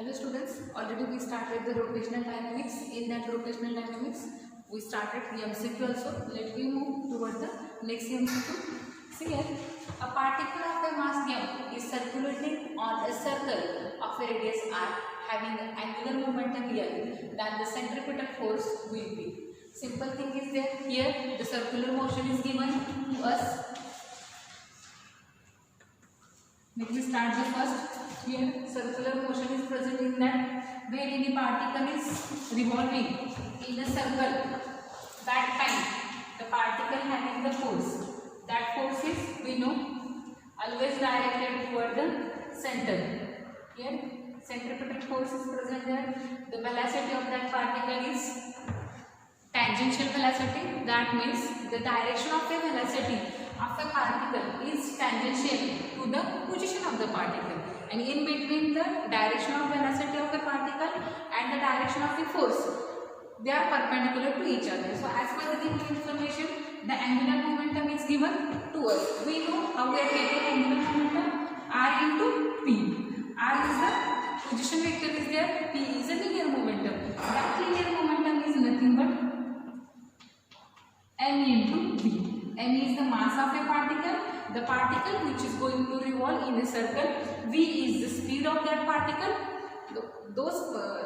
Hello students, already we started the rotational dynamics. In that rotational dynamics, we started the MCQ also. Let me move toward the next MCQ. See here, a particle of a mass m is circulating on a circle of a radius r having an angular momentum L, then the centripetal force will be. Simple thing is there. Here the circular motion is given to us. Let me start the first. Here circular motion is present in that where any particle is revolving in a circle. That time the particle having the force. That force is, we know, always directed toward the center. Here centripetal force is present there. The velocity of that particle is tangential velocity. That means the direction of the velocity of a particle is tangential to the position of the particle, and in between the direction of velocity of the particle and the direction of the force, they are perpendicular to each other. So as per the given information, the angular momentum is given to us. We know how we are getting angular momentum, r into p. R is the position vector is there, p is a linear momentum. That linear momentum is nothing but m into v. M is the mass of a particle, the particle which is going to revolve in a circle. V is the speed of that particle.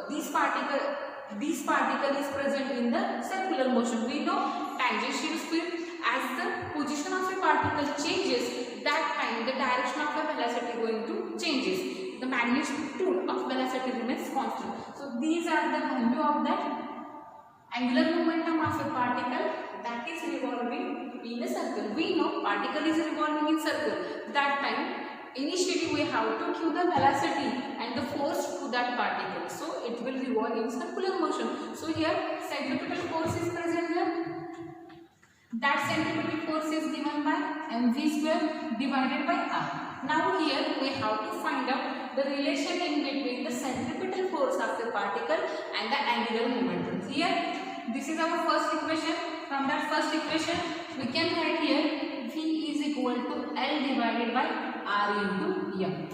This particle is present in the circular motion. We know tangential speed. As the position of a particle changes, that time the direction of the velocity going to changes. The magnitude of velocity remains constant. So these are the value of that angular momentum of a particle that is revolving in a circle. We know particle is revolving in circle. That time initially we have to give the velocity and the force to that particle, so it will revolve in circular motion. So here centripetal force is present here. That centripetal force is given by mv square divided by r. Now here we have to find out the relation in between the centripetal force of the particle and the angular momentum. Here this is our first equation. From that first equation we can write here v is equal to L divided by r into m.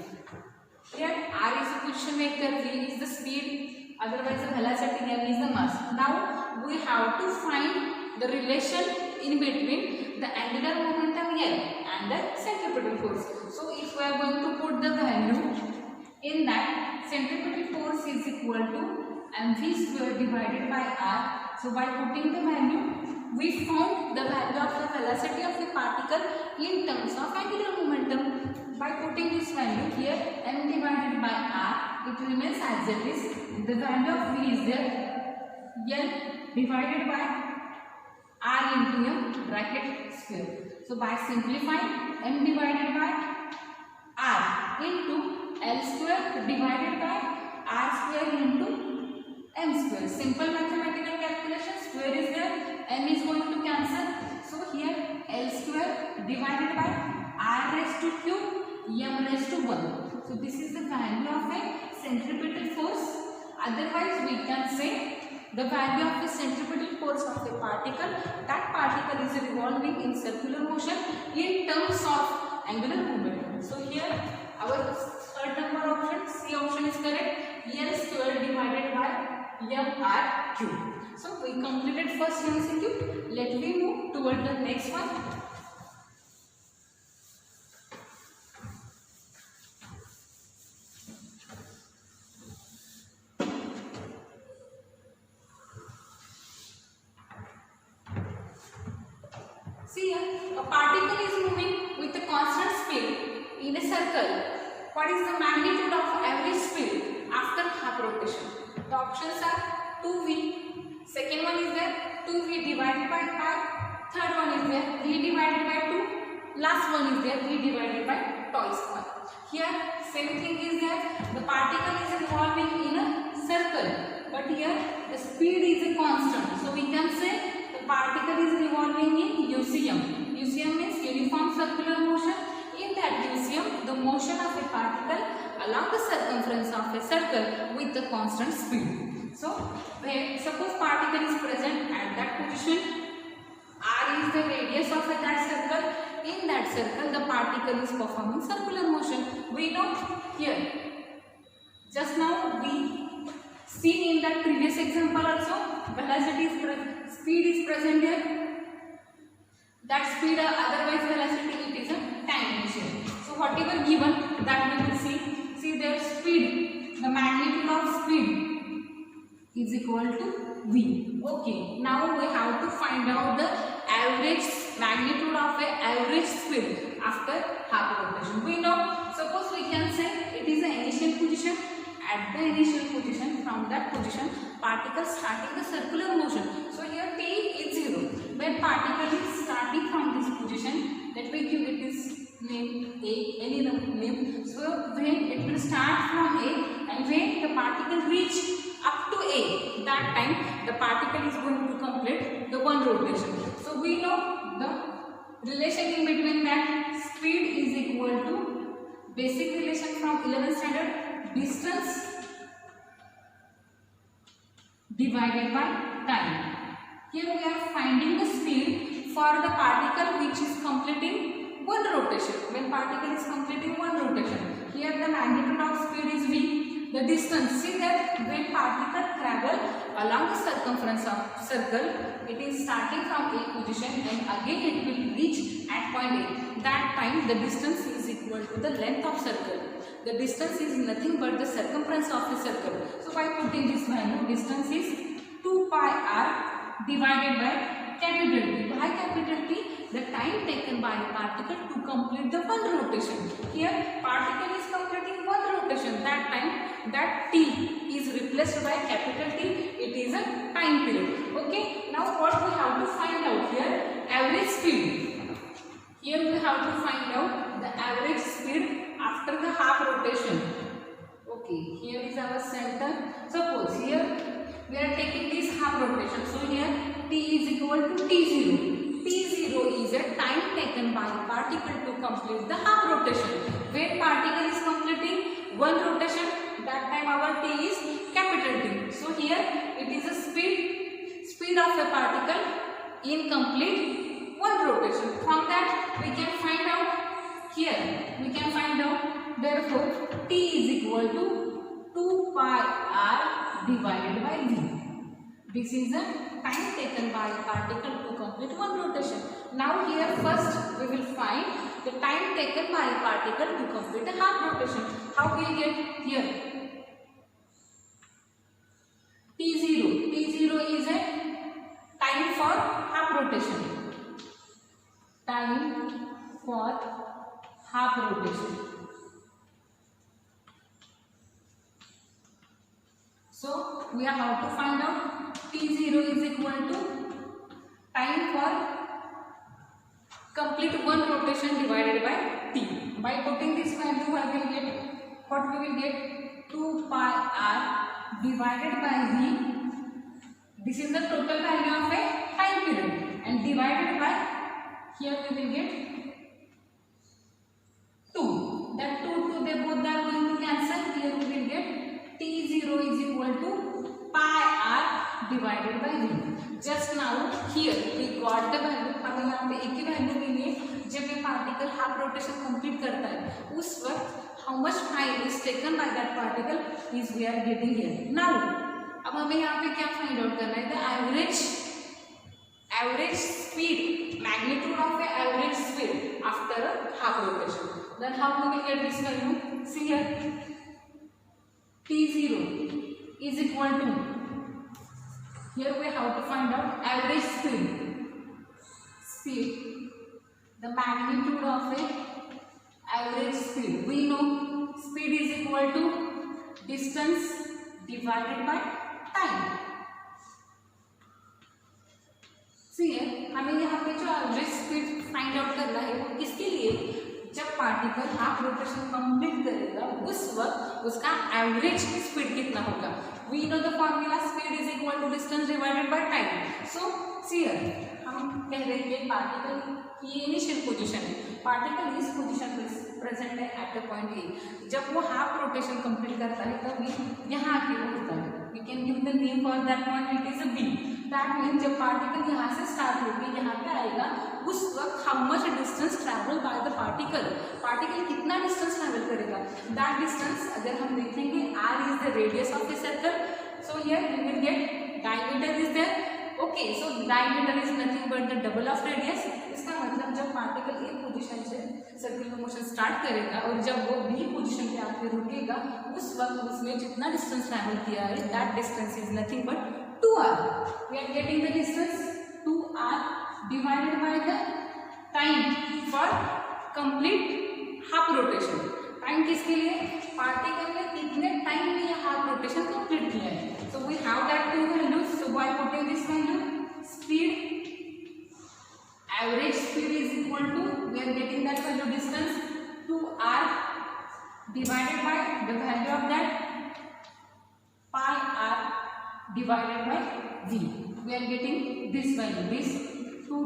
Here r is the position vector, v is the speed, otherwise the velocity, m is the mass. Now we have to find the relation in between the angular momentum L and the centripetal force. So if we are going to put the value in that, centripetal force is equal to mv square divided by r. So by putting the value, we found the value of the velocity of the particle in terms of angular momentum. By putting this value here, m divided by r, it remains as it is. The value of v is there, L divided by r into m bracket square. So by simplifying, m divided by r into L square divided by r square into m square. Simple mathematical calculation. Square is there, m is going to cancel. So here L square divided by r raised to cube, m raised to 1. So this is the value of a centripetal force. Otherwise we can say the value of the centripetal force of a particle. That particle is revolving in circular motion in terms of angular momentum. So here our third number option, C option is correct. L square divided by m/r cube. So we completed first MCQ. Let me move toward the next one. See here, a particle is moving with a constant speed in a circle. What is the magnitude of average speed after half rotation? The options are 2v, second one is there 2v divided by pi, third one is there v divided by 2, last one is there v divided by tau square. Here same thing is there, the particle is revolving in a circle, but here the speed is a constant. So we can say the particle is revolving in UCM. UCM means uniform circular motion. In that UCM, the motion of a particle along the circumference of a circle with the constant speed. So, suppose particle is present at that position, r is the radius of that circle. In that circle, the particle is performing circular motion. We know here, just now v seen in that previous example also, velocity is speed is present here. That speed otherwise velocity, it is a tangential. So whatever given that we will see. See their speed, the magnitude of speed is equal to v. Okay, now we have to find out the average magnitude of a average speed after half rotation. We know, suppose we can say it is the initial position. At the initial position, from that position particle starting the circular motion. So here t is 0. When particle is starting from this position, let me give it is name A, any name. So when it will start from A and when the particle reach up to A, that time the particle is going to complete the one rotation. So we know the relation in between that speed is equal to basic relation from 11th standard, distance divided by time. Here we are finding the speed for the particle which is completing one rotation. When particle is completing one rotation, here the magnitude of speed is v. The distance, see that when particle travel along the circumference of circle, it is starting from A position and again it will reach at point A. That time the distance is equal to the length of circle. The distance is nothing but the circumference of the circle. So by putting this value, distance is 2 pi r divided by capital T. By capital T, the time taken by a particle to complete the one rotation. Here particle is completing one rotation. That time that T is replaced by capital T. It is a time period. Okay. Now what we have to find out here? Average speed. Here we have to find out the average speed after the half rotation. Okay. Here is our center. Suppose here we are taking this half rotation. So here T is equal to T0. T0 is a time taken by the particle to complete the half rotation. When particle is completing one rotation, that time our T is capital T. So here it is a speed of a particle in complete one rotation. From that we can find out here. We can find out therefore T is equal to 2 pi r divided by v. This is the time taken by a particle to complete one rotation. Now here first we will find the time taken by a particle to complete a half rotation. How we get here? T0. T0 is a time for half rotation. Time for half rotation. So we are how to find out T0 is equal to time for complete one rotation divided by T. By putting this value, I will get what we will get 2 pi r divided by v. This is the total value of a time period and divided by here we will get 2. That 2 they both are going to cancel. Here we will get T0 is equal to pi r divided by v. Just now here we got the value. हमें यहाँ पे एक ही value मिली है. जब ये particle half rotation complete करता है उस वक्त how much time is taken by that particle is we are getting here. Now अब हमें यहाँ पे क्या फाइंड आउट करना है? The average speed, magnitude of the average speed after a half rotation. Then how we will get this value? See here. T0 is equal to, here we have to find out average speed, the magnitude of a average speed. We know speed is equal to distance divided by time. See हमें यहाँ पे जो average speed find out करना है वो किसके लिए? जब पार्टिकल हाफ रोटेशन कंप्लीट करेगा उस वक्त उसका एवरेज स्पीड कितना होगा. We know the formula speed is equal to distance divided by time. So see हम कह रहे हैं पार्टिकल की इनिशियल पोजीशन है. पार्टिकल इस पोजीशन पर प्रेजेंट है एट द पॉइंट ए. जब वो हाफ रोटेशन कंप्लीट करता है तब यहाँ आके होता है. We can give the name for that point. It is a B. That means जब पार्टिकल यहाँ से स्टार्ट होगी यहाँ पे आएगा उस वक्त how much distance travel by the particle. Particle कितना डिस्टेंस ट्रैवल करेगा. दैट डिस्टेंस अगर हम देखेंगे r is the radius of the circle. So So here we will get diameter is there. Okay, so diameter is nothing but the double of radius. इसका मतलब जब particle एक position से circular motion start करेगा और जब वो B position पे आके रुकेगा उस वक्त उसने जितना डिस्टेंस ट्रैवल किया है that distance is nothing but 2r. We are getting the distance 2r divided by the time for complete half rotation. Time किसके लिए? पार्टिकल ने कितने टाइम में यह हाफ रोटेशन कंप्लीट किया है. So we have that two values. So by putting this value speed, average speed is equal to, we are getting that value distance 2r divided by the value of that pi r divided by v. We are getting this value. This 2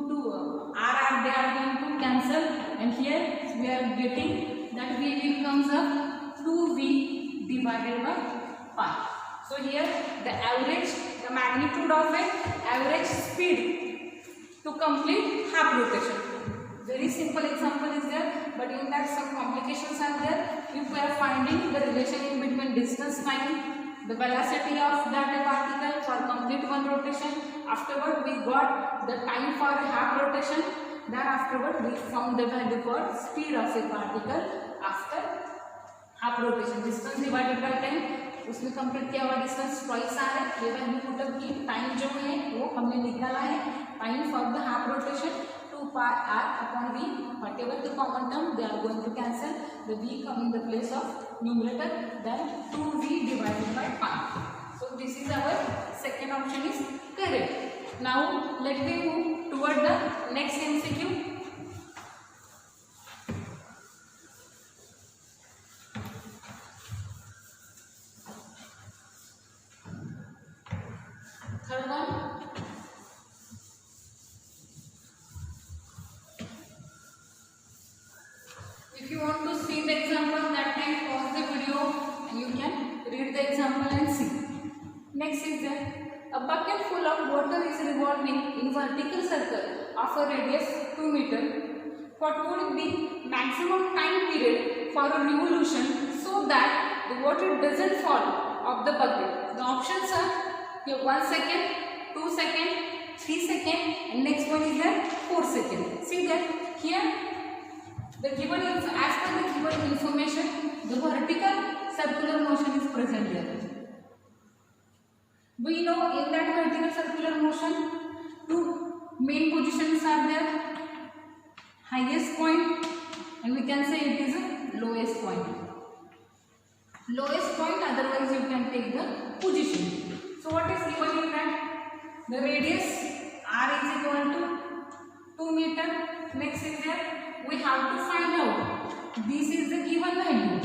r they are going to cancel, and here we are getting that v will comes up 2v divided by pi. So here the average, the magnitude of an average speed to complete half rotation. Very simple example is there, but in that some complications are there. If we are finding the relation in between distance, time, the velocity of that particle for complete one rotation, afterward we got the time for half rotation, then afterward we found the value for speed of a particle after half rotation. Distance divided by time, उसमें complete किया हुआ distance twice आ रहा है. ये value put up की, time जो है वो हमने निकाला है. Time for the half rotation 2 pi r upon v, whatever the common term they are going to cancel, the v come in the place of numerator, then 2v divided by pi. So this is our second option is correct. Now let me move toward the next MCQ. Third one, if you want to see the example, that time pause the video and you can read the example and see. Next is that a bucket full of water is revolving in vertical circle of a radius 2 meter. What would be maximum time period for a revolution so that the water doesn't fall off the bucket? The options are here 1 second, 2 second, 3 second, and next one is there 4 second. See that here the given as per the given information, the vertical circular motion is present here. We know in that vertical circular motion, two main positions are there: highest point, and we can say it is a lowest point. Lowest point, otherwise you can take the position. So what is given in that? The radius r is equal to 2 meter. Next is there, we have to find out. This is the given value.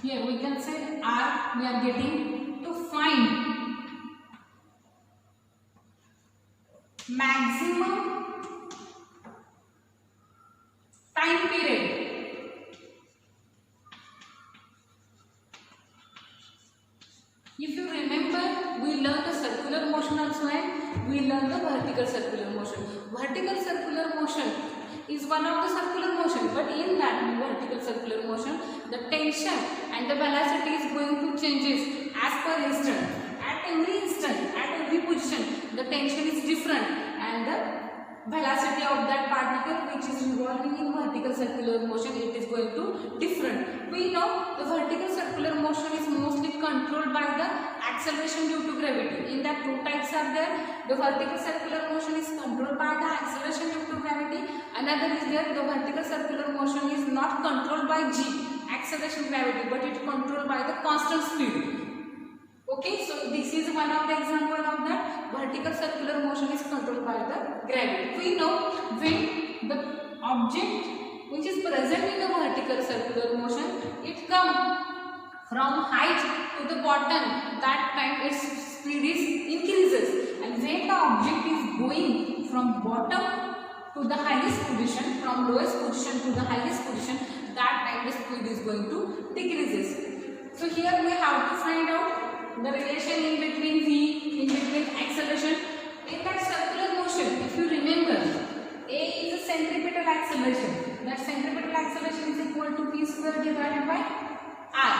Here we can say r we are getting to find maximum time period. If you remember, we learned the circular motion also and we learned the vertical circular motion. Vertical circular motion is one of the circular motion, but in that vertical circular motion, the tension and the velocity is going to changes as per instant. At every instant, at every position, the tension is different and the velocity of that particle which is revolving in vertical circular motion, it is going to different. We know the vertical circular motion is mostly controlled by the acceleration due to gravity. In that two types are there. The vertical circular motion is controlled by the acceleration due to gravity. Another is there, the vertical circular motion is not controlled by g, acceleration gravity, but it is controlled by the constant speed. Okay, so this is one of the example of that vertical circular motion is controlled by the gravity. We know when the object which is present in the vertical circular motion, it comes from height to the bottom, that time its speed is increases, and when the object is going from bottom to the highest position, from lowest position to the highest position, that time the speed is going to decreases. So here we have to find out the relation in between v, in between acceleration. In that circular motion, if you remember, a is a centripetal acceleration. That centripetal acceleration is equal to p square divided by r.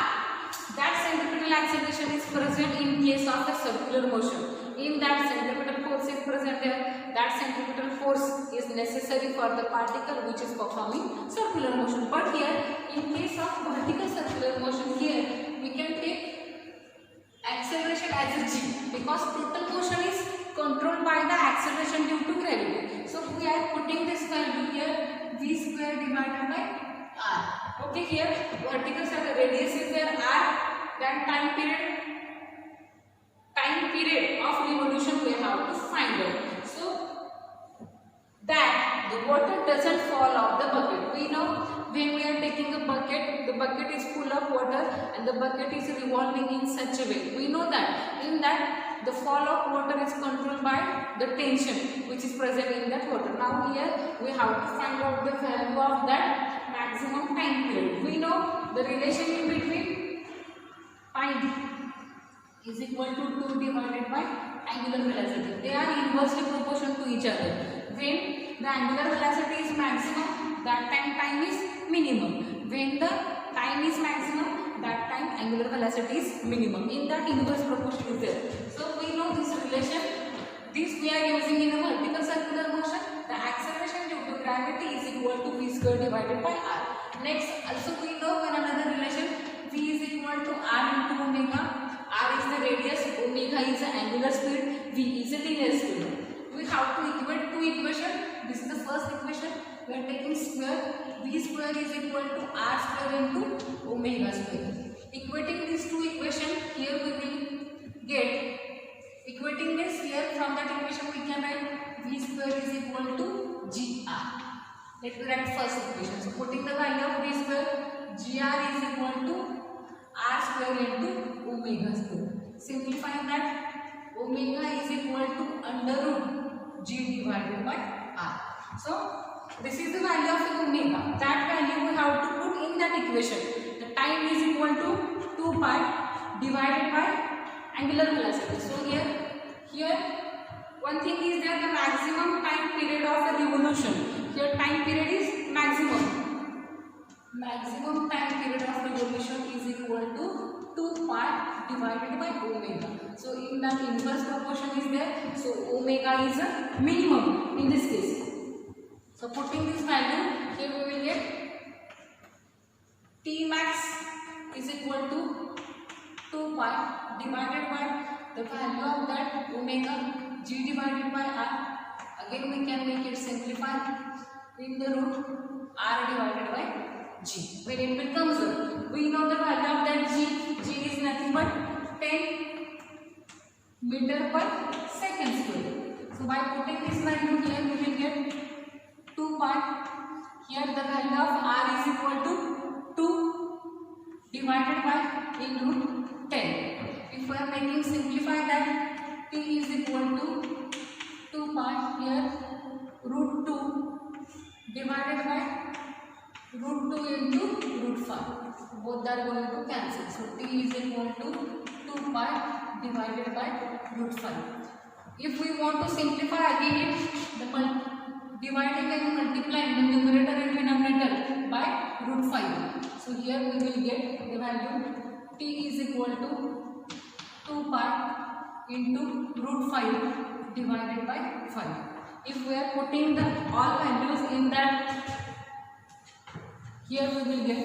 That centripetal centripetal acceleration is present in case of a circular motion. In that centripetal force is present there, that centripetal force is necessary for the particle which is performing circular motion. But here, in case of vertical circular motion, here we can take acceleration as a g, because total motion is controlled by the acceleration due to gravity. So we are putting this value here, v square divided by r. Okay, here vertical circle radius is there r, then time period of revolution we have to find out. So that the water doesn't fall off the bucket. We know when we are taking a bucket, the bucket is full of water and the bucket is revolving in such a way. We know that in that the fall of water is controlled by the tension which is present in that water. Now here we have to find out the value of that maximum time period. We know the relation in between time is equal to 2 divided by angular velocity. They are inversely proportional to each other. When the angular velocity is maximum, that time is minimum. When the time is maximum, that time angular velocity is minimum. In that inverse proportion is there. So we know this relation. This we are using in a vertical circular motion. The acceleration due to gravity is equal to v square divided by r. Next, also we know one another relation. V is equal to r into omega. R is the radius, omega is the angular speed, v is the linear speed. We have to equate two equations. This is the first equation. We are taking square. V square is equal to r square into omega square. Equating these two equations, here we will get. Equating this here from that equation we can write v square is equal to gr. Let me write first equation. So putting the value of v square, gr is equal to r square into omega square. Simplifying that, omega is equal to under root g divided by r. So this is the value of omega. That value we have to put in that equation. The time is equal to 2 pi divided by angular velocity. So here one thing is there, the maximum time period of a revolution. Here time period is maximum. Maximum time period of revolution is equal to 2 pi divided by omega. So in that inverse proportion is there. So omega is a minimum in this case. So putting this value, here we will get T max is equal to 2 pi divided by the value of that omega g divided by r. Again we can make it simplified in the root r divided by g. When it becomes, we know the value of that g is nothing but 10 meter per second square. So by putting this value here we will get 2 pi. Here the value of r is equal to 2 divided by in root 10. If we are making simplify that, t is equal to 2 pi, here root 2 divided by root 2 into root 5. Both are going to cancel. So t is equal to 2 pi divided by root 5. If we want to simplify again it, dividing and multiplying the numerator and denominator by root 5. So here we will get the value t is equal to 2 pi into root 5 divided by 5. If we are putting the all values in that, here we will get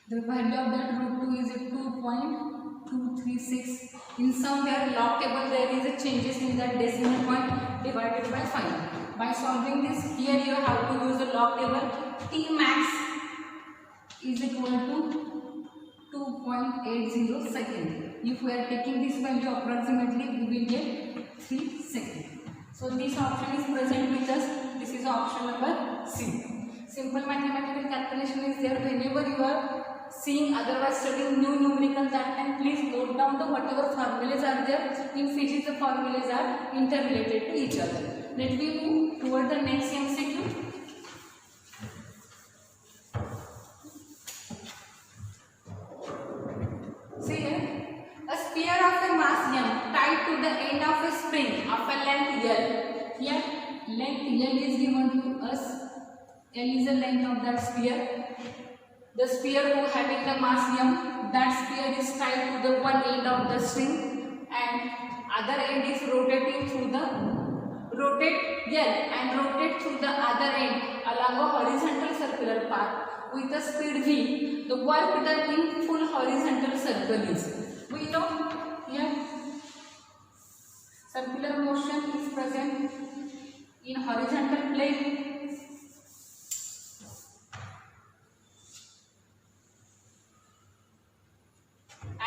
the value of that root 2 is 2.236. In somewhere log table there is a changes in that decimal point divided by 5. By solving this, here you have to use the log table. T max is equal to 2.80 seconds. If we are taking this value approximately, we will get 3 seconds. So this option is present with us. This is option number C. Simple mathematical calculation is there. Whenever you are seeing otherwise studying new numerical, that time please note down the whatever formulas are there. In physics the formulas are interrelated to each other. Let me move toward the next MCQ. See here, a sphere of a mass m tied to the end of a spring of a length L. Here length L is given to us L is the length of that sphere. The sphere who having the mass m, that sphere is tied to the one end of the string and other end is rotating through the rotate through the other end along a horizontal circular path with a speed v. The work done in full horizontal circle is, we know here circular motion is present in horizontal plane.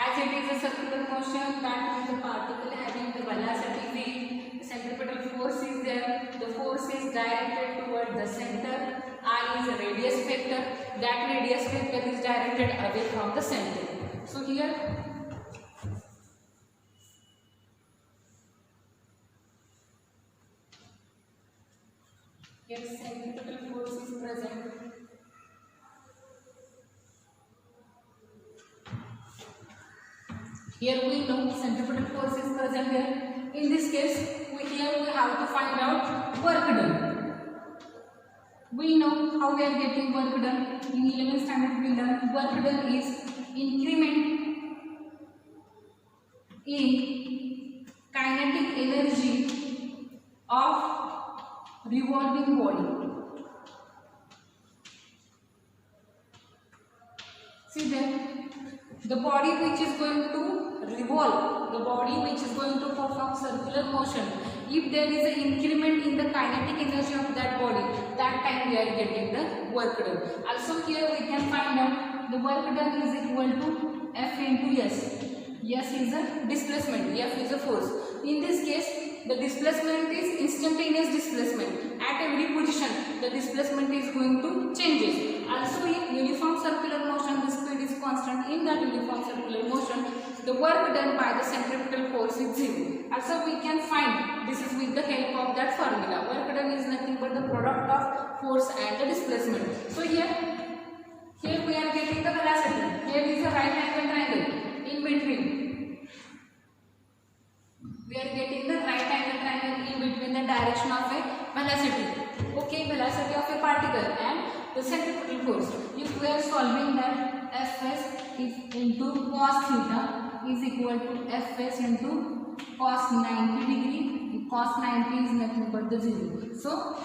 As it is a circular motion, that means the particle having the velocity v, the centripetal force is there, the force is directed toward the center, I is a radius vector, that radius vector is directed away from the center. So here centripetal force is present. Here we know centripetal force is present here. In this case, we have to find out work done. We know how we are getting work done. In 11th standard we learn work done is increment in kinetic energy of revolving body. See there, the body which is going to revolve, the body which is going to perform circular motion, if there is an increment in the kinetic energy of that body, that time we are getting the work done. Also here we can find out the work done is equal to F into S. S is a displacement, F is a force. In this case, the displacement is instantaneous displacement. At every position, the displacement is going to changes. Also in uniform circular motion, the speed is constant. In that uniform circular motion, the work done by the centripetal force is 0. Also we can find, this is with the help of that formula. Work done is nothing but the product of force and the displacement. So here we are getting the velocity. Here is a right angle triangle. In between, we are getting the right angle triangle in between the direction of a velocity. Okay, velocity of a particle and the centripetal force. If we are solving that, Fs is into cos theta is equal to Fs into cos 90 degree. Cos 90 is nothing but the 0. So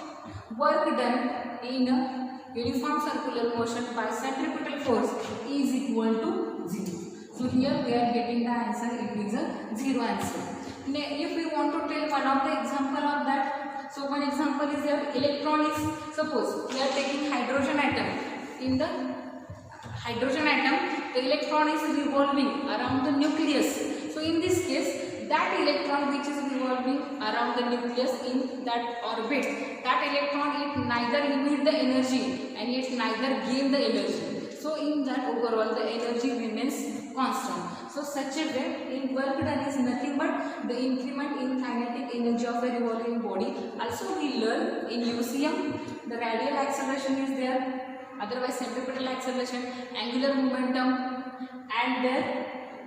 work done in a uniform circular motion by centripetal force is equal to 0. So here we are getting the answer, it is a 0 answer. Now, if we want to tell one of the example of that, so one example is that electron is, suppose we are taking hydrogen atom. In the hydrogen atom, the electron is revolving around the nucleus. So in this case, that electron which is revolving around the nucleus in that orbit, that electron it neither emit the energy and it neither gain the energy. So in that overall the energy remains constant. So such a way in work done is nothing but the increment in kinetic energy of a revolving body. Also we learn in UCM the radial acceleration is there, otherwise centripetal acceleration, angular momentum and the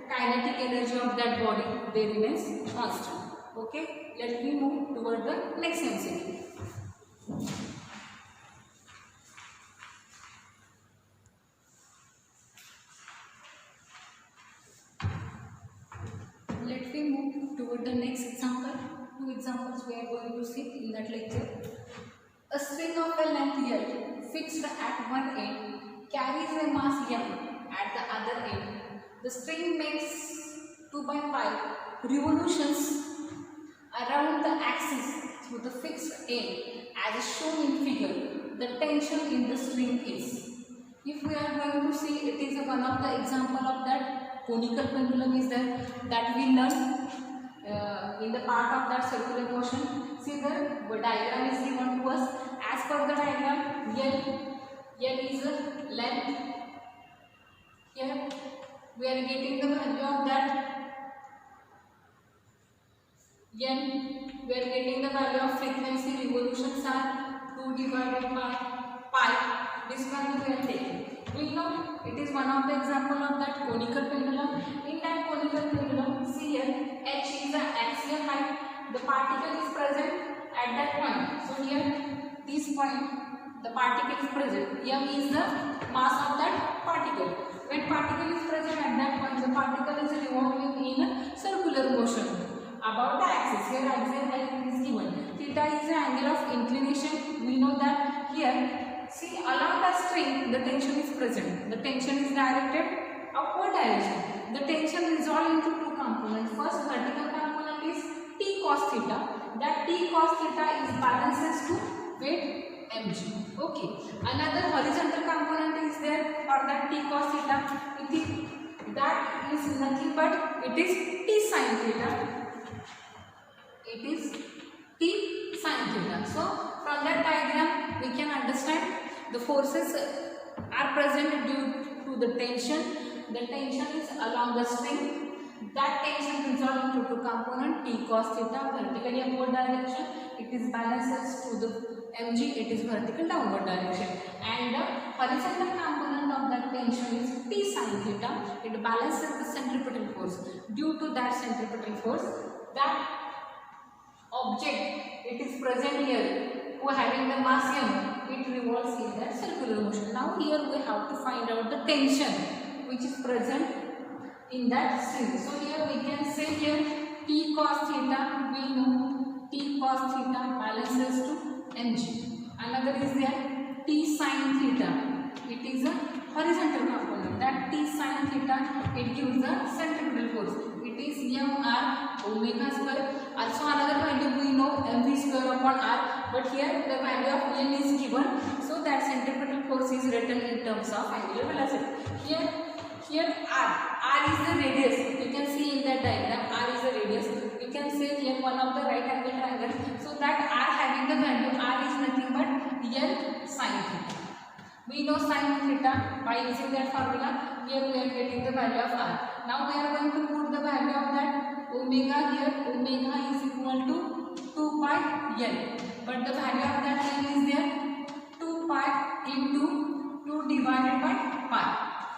kinetic energy of that body, they remains constant. Okay, let me move toward the next MCQ. Let me move toward the next example. Two examples we are going to see in that lecture. A string of a length L fixed at one end carries a mass m at the other end. The string makes 2 by pi revolutions around the axis through the fixed end as shown in figure. The tension in the string is. If we are going to see, it is one of the example of that conical pendulum is there that we learned in the part of that circular motion. See the diagram is given to us. As per the diagram, L is a length. Here we are getting the value of that N. We are getting the value of frequency revolutions are 2 divided by pi. This value we are taking. We know it is one of the example of that conical pendulum. In that conical pendulum, see here, h is the axial height. The particle is present at that point. So here, this point, the particle is present. M is the mass of that particle. When particle is present, at that point the particle is revolving in a circular motion about the axis. Here axis is given. Theta is the angle of inclination. We know that here. See, along the string the tension is present. The tension is directed upward direction. The tension resolves into two components. First, vertical component is T cos theta. That T cos theta is balances to weight mg. Okay. Another horizontal component is there for that T cos theta. That is nothing but it is T sin theta. It is T sin theta. So from that diagram we can understand the forces are present due to the tension. The tension is along the string. That tension resolves into two component T cos theta, vertically upward direction. It is balances to the mg. It is vertical downward direction. And the horizontal component of that tension is T sin theta. It balances the centripetal force. Due to that centripetal force, that object it is present here who having the mass m, it revolves in that circular motion. Now here we have to find out the tension which is present in that string. So here we can say here T cos theta, we know T cos theta balances to mg. Another is there T sin theta. It is a horizontal component. That T sin theta, it gives the centripetal force. It is mr omega square. Also another value we know mv square upon r, but here the value of m is given, so that centripetal force is written in terms of angular velocity. Here r is the radius. You can see in that diagram r is the radius. You can say here one of the right angle triangle. So that r having the value r is nothing but L sin theta. We know sin theta by using that formula. Here we are getting the value of r. Now we are going to put the value of that omega here. Omega is equal to 2 pi L. But the value of that L is there 2 pi into 2 divided by pi.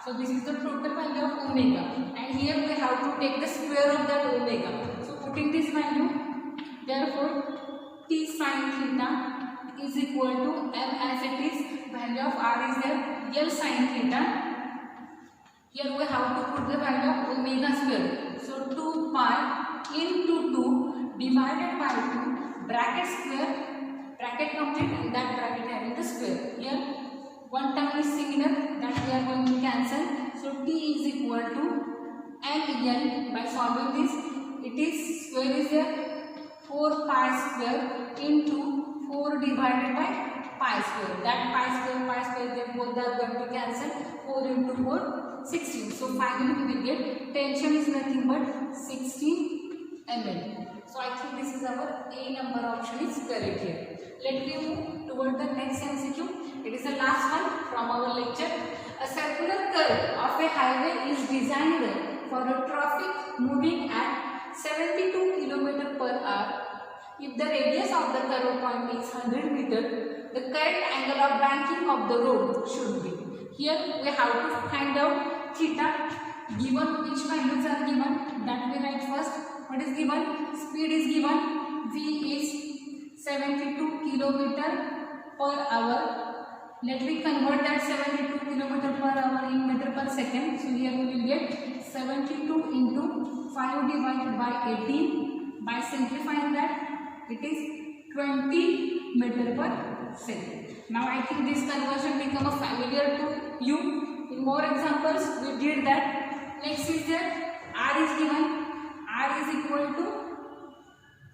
So this is the total value of omega. And here we have to take the square of that omega. So putting this value, therefore T sin theta is equal to M as it is. Value of r is there L sin theta. Here we have to put the value of omega square. So 2 pi into 2 divided by 2 bracket square, bracket complete, and that bracket having the square. Here one term is similar, that we are going to cancel. So T is equal to ML. By solving this, it is square is there 4 pi square into 4 divided by pi square. That pi square, they both are going to cancel. 4 into 4, 16. So finally we will get tension is nothing but 16 ml. So I think this is our A number option is correct here. Let me move toward the next MCQ. It is the last one from our lecture. A circular curve of a highway is designed for a traffic moving at 72 km per hour. If the radius of the curve point is 100 meter, the correct angle of banking of the road should be. Here we have to find out theta. Given which values are given, that we write first. What is given? Speed is given. V is 72 km per hour. Let me convert that 72 km per hour in meter per second. So here we will get 72 into 5 divided by 18. By simplifying that, it is 20 meter per second. Now I think this conversion become familiar to you. In more examples, we did that. Next is there r is given. R is equal to,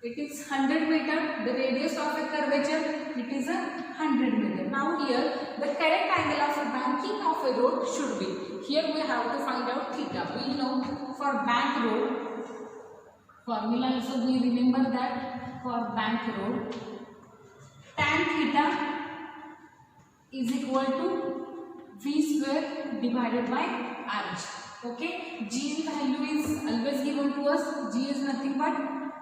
it is 100 meter. The radius of a curvature, it is a 100 meter. Now here the correct angle of a banking of a road should be. Here we have to find out theta. We know for bank road formula, also we remember that for bank road tan theta is equal to V square divided by R. Okay, G value is always given to us. G is nothing but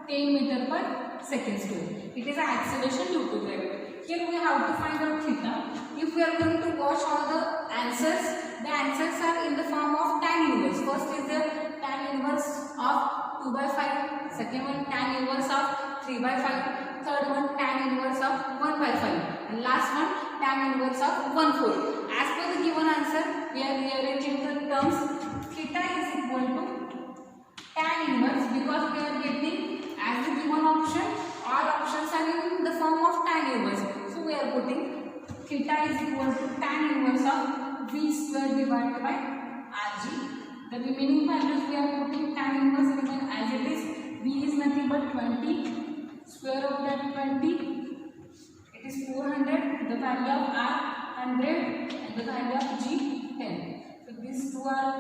10 meter per second square. It is an acceleration due to gravity. Here we have to find out theta. If we are going to watch all the answers are in the form of tan inverse. First is the tan inverse of 2 by 5. Second one tan inverse of 3 by 5. Third one tan inverse of 1 by 5. And last one, tan inverse of 1/4. As per the given answer, we are rearranging the terms. Theta is equal to tan inverse, because we are getting as the given option, all options are in the form of tan inverse. So we are putting theta is equal to tan inverse of v square divided by rg. The remaining values we are putting tan inverse remain as it is. V is nothing but 20. Square of that 20, it is 400. The value of r 100 and the value of g 10. So these two are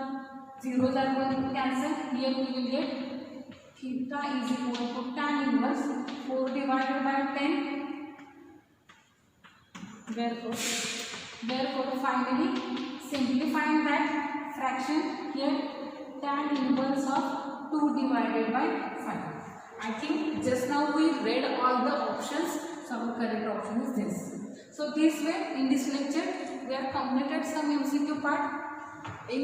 zeros are going to cancel. Here we will get theta is equal to tan inverse 4 divided by 10. Therefore finally simplifying that fraction, here tan inverse of 2 divided by 5. I think just now we read all the options, so our correct option is this. So this way, in this lecture we have completed some MCQ part. In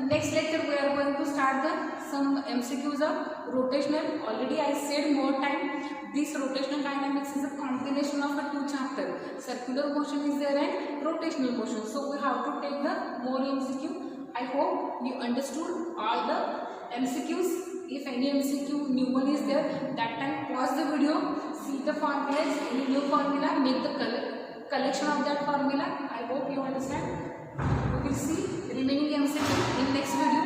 next lecture we are going to start some MCQs of rotational. Already I said more time, this rotational dynamics is a combination of the two chapters. Circular motion is there and rotational motion. So we have to take the more MCQ. I hope you understood all the MCQs. If any MCQ new one is there, that time pause the video, see the formulas, any new formula, make the collection of that formula. I hope you understand. We will see remaining MCQ in next video.